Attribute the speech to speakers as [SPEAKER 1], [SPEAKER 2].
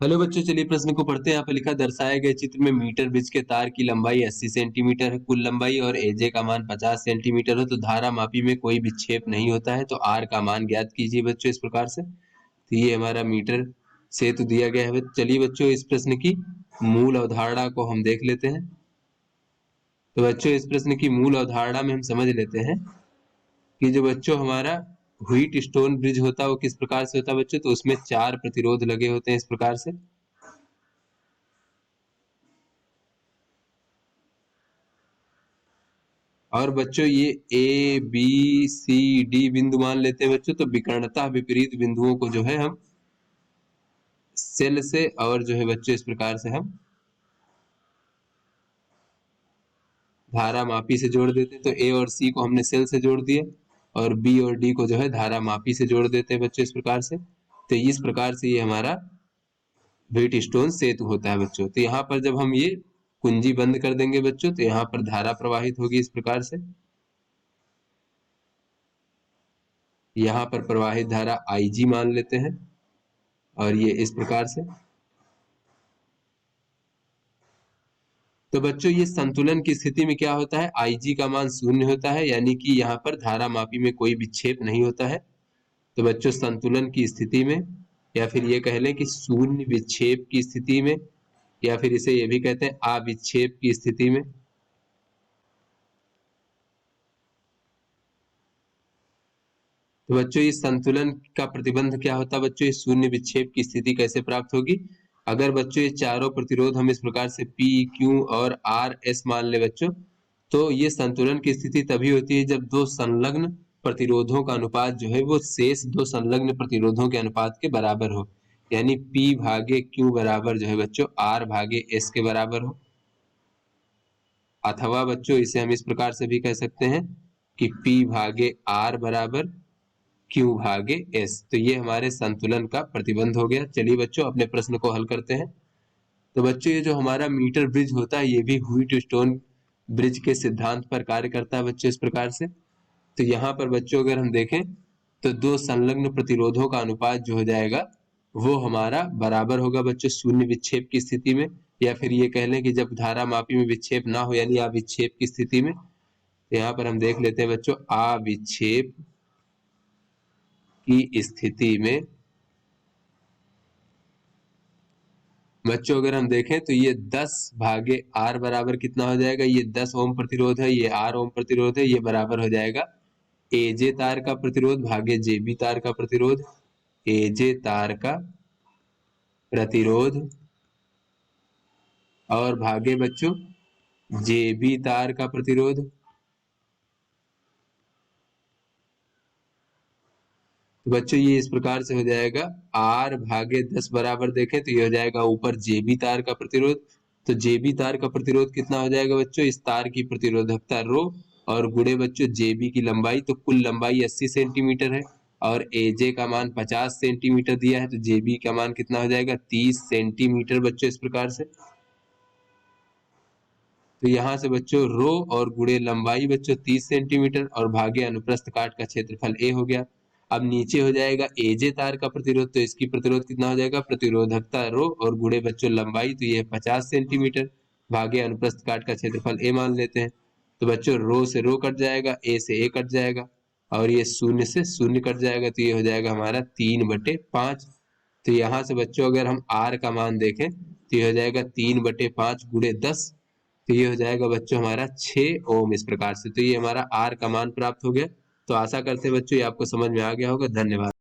[SPEAKER 1] Hello बच्चों, चलिए प्रश्न को पढ़ते हैं। यहाँ पर लिखा दर्शाए गए चित्र में मीटर ब्रिज के तार की लंबाई 80 सेंटीमीटर है, कुल लंबाई और एजे का मान 50 सेंटीमीटर हो तो धारा मापी में कोई विक्षेप नहीं होता है, तो आर का मान ज्ञात कीजिए बच्चों। इस प्रकार से तो ये हमारा मीटर सेतु दिया गया है। चलिए बच्चों, इस प्रश्न की मूल अवधारणा को हम देख लेते हैं। तो बच्चों, इस प्रश्न की मूल अवधारणा में हम समझ लेते हैं कि जो बच्चों हमारा व्हीट स्टोन ब्रिज होता है वो किस प्रकार से होता है बच्चों। तो उसमें 4 प्रतिरोध लगे होते हैं इस प्रकार से। और बच्चों ये ए बी सी डी बिंदु मान लेते हैं बच्चों। तो विकर्णता विपरीत बिंदुओं को जो है हम सेल से और जो है बच्चों इस प्रकार से हम धारा मापी से जोड़ देते हैं। तो ए और सी को हमने सेल से जोड़ दिया और बी और डी को जो है धारा मापी से जोड़ देते हैं बच्चों इस प्रकार से। तो इस प्रकार से ये हमारा व्हीट स्टोन सेतु होता है बच्चों। तो यहाँ पर जब हम ये कुंजी बंद कर देंगे बच्चों तो यहाँ पर धारा प्रवाहित होगी इस प्रकार से। यहाँ पर प्रवाहित धारा IG मान लेते हैं और ये इस प्रकार से। तो बच्चों ये संतुलन की स्थिति में क्या होता है, IG का मान 0 होता है, यानी कि यहाँ पर धारा मापी में कोई विक्षेप नहीं होता है। तो बच्चों संतुलन की स्थिति में, या फिर ये कह लें कि शून्य विक्षेप की स्थिति में, या फिर इसे ये भी कहते हैं अविक्षेप की स्थिति में, तो बच्चों इस संतुलन का प्रतिबंध क्या होता है बच्चों। इस शून्य विक्षेप की स्थिति कैसे प्राप्त होगी। अगर बच्चों ये चारों प्रतिरोध हम इस प्रकार से P, Q और R, S मान ले बच्चों, तो ये संतुलन की स्थिति तभी होती है जब दो संलग्न प्रतिरोधों का अनुपात जो है वो शेष दो संलग्न प्रतिरोधों के अनुपात के बराबर हो। यानी P भागे Q बराबर जो है बच्चों R भागे S के बराबर हो। अथवा बच्चों इसे हम इस प्रकार से भी कह सकते हैं कि P भागे R बराबर Q भागे S। तो ये हमारे संतुलन का प्रतिबंध हो गया। चलिए बच्चों अपने प्रश्न को हल करते हैं। तो बच्चों ये जो हमारा मीटर ब्रिज होता है ये भी व्हीट स्टोन ब्रिज के सिद्धांत पर कार्य करता है बच्चों इस प्रकार से। तो यहाँ पर बच्चों अगर हम देखें तो दो संलग्न प्रतिरोधों का अनुपात जो हो जाएगा वो हमारा बराबर होगा बच्चों शून्य विक्षेप की स्थिति में, या फिर ये कह लें कि जब धारा मापी में विक्षेप ना हो यानी अविक्षेप की स्थिति में। तो यहाँ पर हम देख लेते हैं बच्चों अविक्षेप की स्थिति में बच्चों अगर हम देखें तो ये 10 भागे R बराबर कितना हो जाएगा। ये 10 ओम प्रतिरोध है, ये R ओम प्रतिरोध है, ये बराबर हो जाएगा AJ तार का प्रतिरोध भागे JB तार का प्रतिरोध। AJ तार का प्रतिरोध और भागे बच्चों JB तार का प्रतिरोध। तो बच्चों ये इस प्रकार से हो जाएगा R भागे 10 बराबर देखें तो ये हो जाएगा ऊपर JB तार का प्रतिरोध। तो JB तार का प्रतिरोध कितना हो जाएगा बच्चों, इस तार की प्रतिरोधकता रो और गुणे बच्चों JB की लंबाई। तो कुल लंबाई 80 सेंटीमीटर है और AJ का मान 50 सेंटीमीटर दिया है, तो JB का मान कितना हो जाएगा 30 सेंटीमीटर बच्चों इस प्रकार से। तो यहाँ से बच्चों रो और गुणे लंबाई बच्चों 30 सेंटीमीटर और भागे अनुप्रस्थ काट का क्षेत्रफल A हो गया। अब नीचे हो जाएगा AJ तार का प्रतिरोध, तो इसकी प्रतिरोध कितना हो जाएगा, प्रतिरोधकता रो और गुणे बच्चों लंबाई, तो ये 50 सेंटीमीटर भागे अनुप्रस्थ काट का क्षेत्रफल A मान लेते हैं। तो बच्चों रो से रो कट जाएगा, A से A कट जाएगा और ये शून्य से शून्य कट जाएगा, तो ये हो जाएगा हमारा 3/5। तो यहाँ से बच्चों अगर हम R का मान देखें तो ये हो जाएगा 3/5 गुणे 10, तो ये हो जाएगा बच्चों हमारा 6 ओम इस प्रकार से। तो ये हमारा R का मान प्राप्त हो गया। तो आशा करते हैं बच्चों ये आपको समझ में आ गया होगा। धन्यवाद।